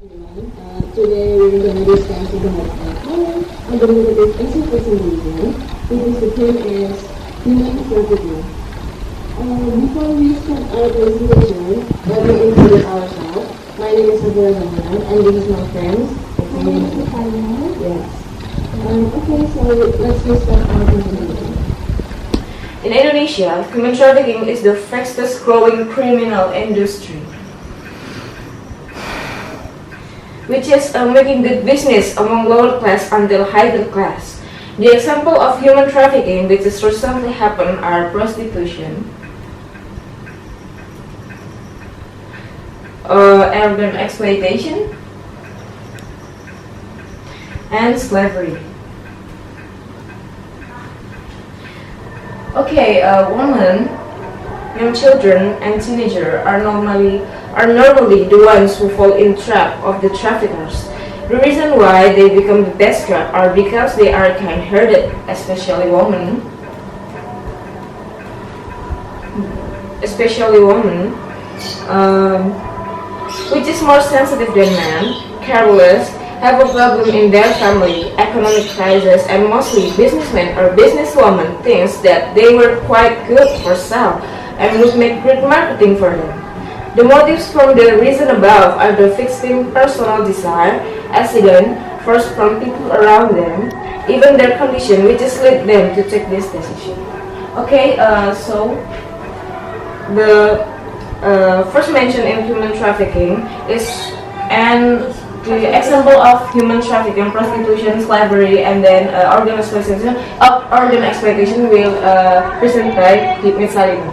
Today we're going to discuss about how the negative execution religion, which is the term as human trafficking. Before we start our presentation, let me introduce ourselves. My name is Savira Zaniar, and this is my friend. My name is Mitsalina. Yes. Okay, so let's start our presentation. In Indonesia, human trafficking is the fastest growing criminal industry, which is making good business among lower class until higher class. The example of human trafficking which has recently happened are prostitution, urban exploitation, and slavery. Okay, women, young children, and teenagers are normally the ones who fall in trap of the traffickers. The reason why they become the best trap are because they are kind-hearted, especially women, which is more sensitive than men, careless, have a problem in their family, economic crisis, and mostly businessmen or businesswomen thinks that they were quite good for sale and would make great marketing for them. The motives from the reason above are the victim's personal desire, accident, force from people around them, even their condition, which is lead them to take this decision. Okay, so the first mention in human trafficking is the example of human trafficking, prostitution, slavery, and then organ exploitation. Organ exploitation will present by Mitsalina.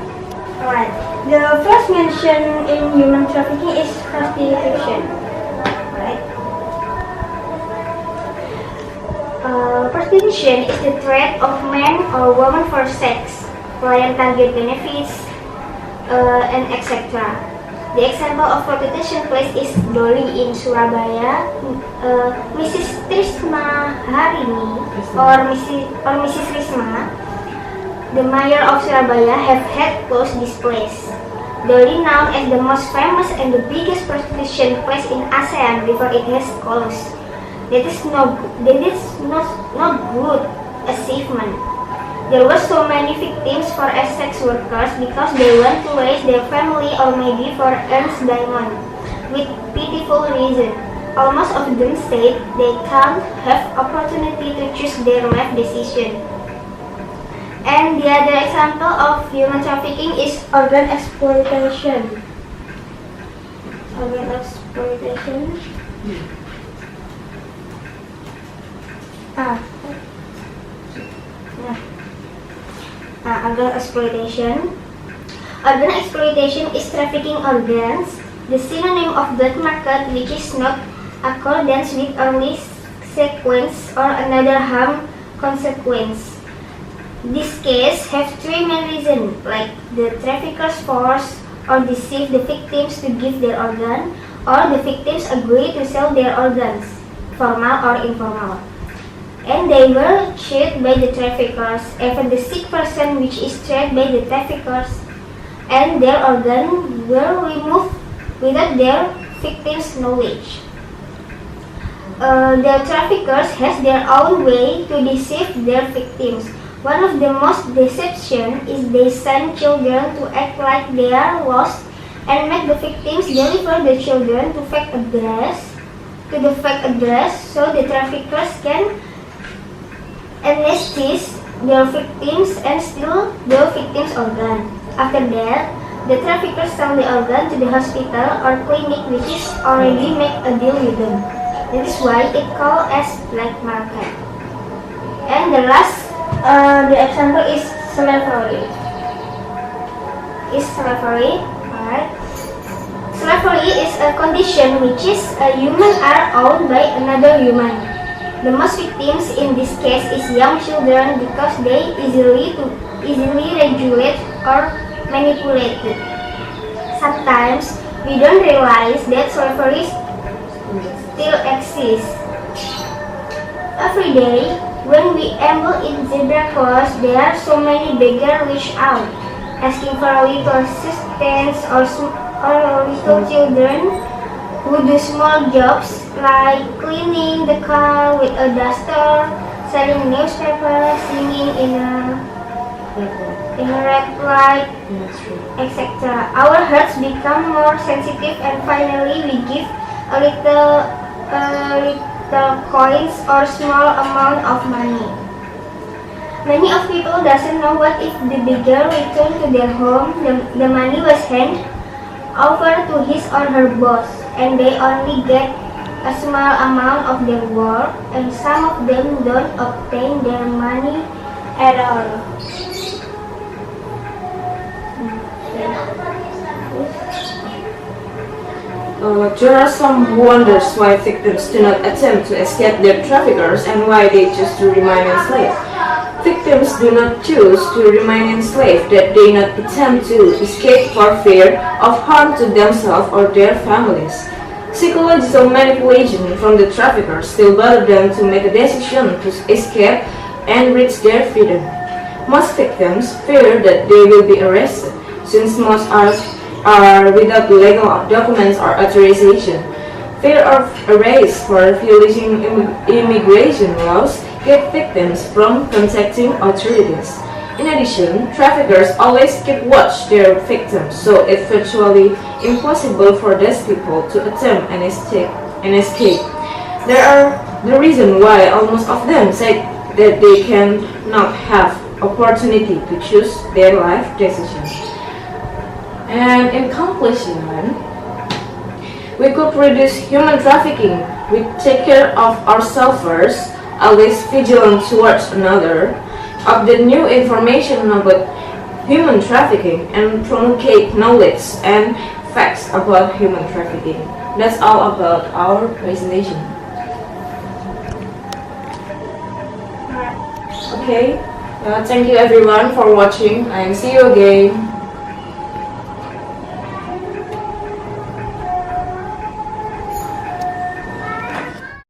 Alright. The first mention in human trafficking is prostitution. Right? Prostitution is the trade of men or women for sex, client target benefits, and etc. The example of prostitution place is Doli in Surabaya, Mrs. Trisma Harini or Mrs. Risma, the mayor of Surabaya, have had closed this place. Doli known as the most famous and the biggest prostitution place in ASEAN before it has closed. That is not good achievement. There were so many victims for as sex workers because they want to raise their family or maybe for earns diamond. With pitiful reason, almost of them said they can't have opportunity to choose their life decision. And the other example of human trafficking is organ exploitation. Organ exploitation. Organ exploitation. Organ exploitation is trafficking organs, the synonym of black market, which is not accordance with early sequence or another harm consequence. This case have three main reasons, like the traffickers force or deceive the victims to give their organ, or the victims agree to sell their organs, formal or informal. And they were cheated by the traffickers, even the sick person which is treated by the traffickers, and their organs were removed without their victims' knowledge. The traffickers has their own way to deceive their victims. One of the most deception is they send children to act like they are lost and make the victims deliver the children to the fake address so the traffickers can anesthetize their victims and steal the victims' organ. After that, the traffickers sell the organ to the hospital or clinic which is already make a deal with them. That is why it called as black market. And the last, the example is slavery. Right? Slavery is a condition which is a human are owned by another human. The most victims in this case is young children because they easily regulate or manipulated. Sometimes we don't realize that slavery still exists. Every day, when we amble in zebra cross, there are so many beggars reach out, asking for a little assistance or little children who do small jobs like cleaning the car with a duster, selling newspapers, singing in a red light, etc. Our hearts become more sensitive, and finally we give a little coins or small amount of money. Many of people doesn't know what if the girl returned to their home, the money was handed over to his or her boss, and they only get a small amount of their work, and some of them don't obtain their money at all. There are some who wonders why victims do not attempt to escape their traffickers and why they choose to remain enslaved. Victims do not choose to remain enslaved, that they not attempt to escape for fear of harm to themselves or their families. Psychological manipulation from the traffickers still bother them to make a decision to escape and reach their freedom. Most victims fear that they will be arrested, since most are without legal documents or authorization. Fear of arrest for violating immigration laws keep victims from contacting authorities. In addition, traffickers always keep watch their victims, so it's virtually impossible for these people to attempt an escape. There are the reason why almost of them say that they cannot have opportunity to choose their life decisions. And in conclusion, we could reduce human trafficking. We take care of ourselves first, always vigilant towards another, update new information about human trafficking, and promulgate knowledge and facts about human trafficking. That's all about our presentation. Okay, thank you everyone for watching, and see you again.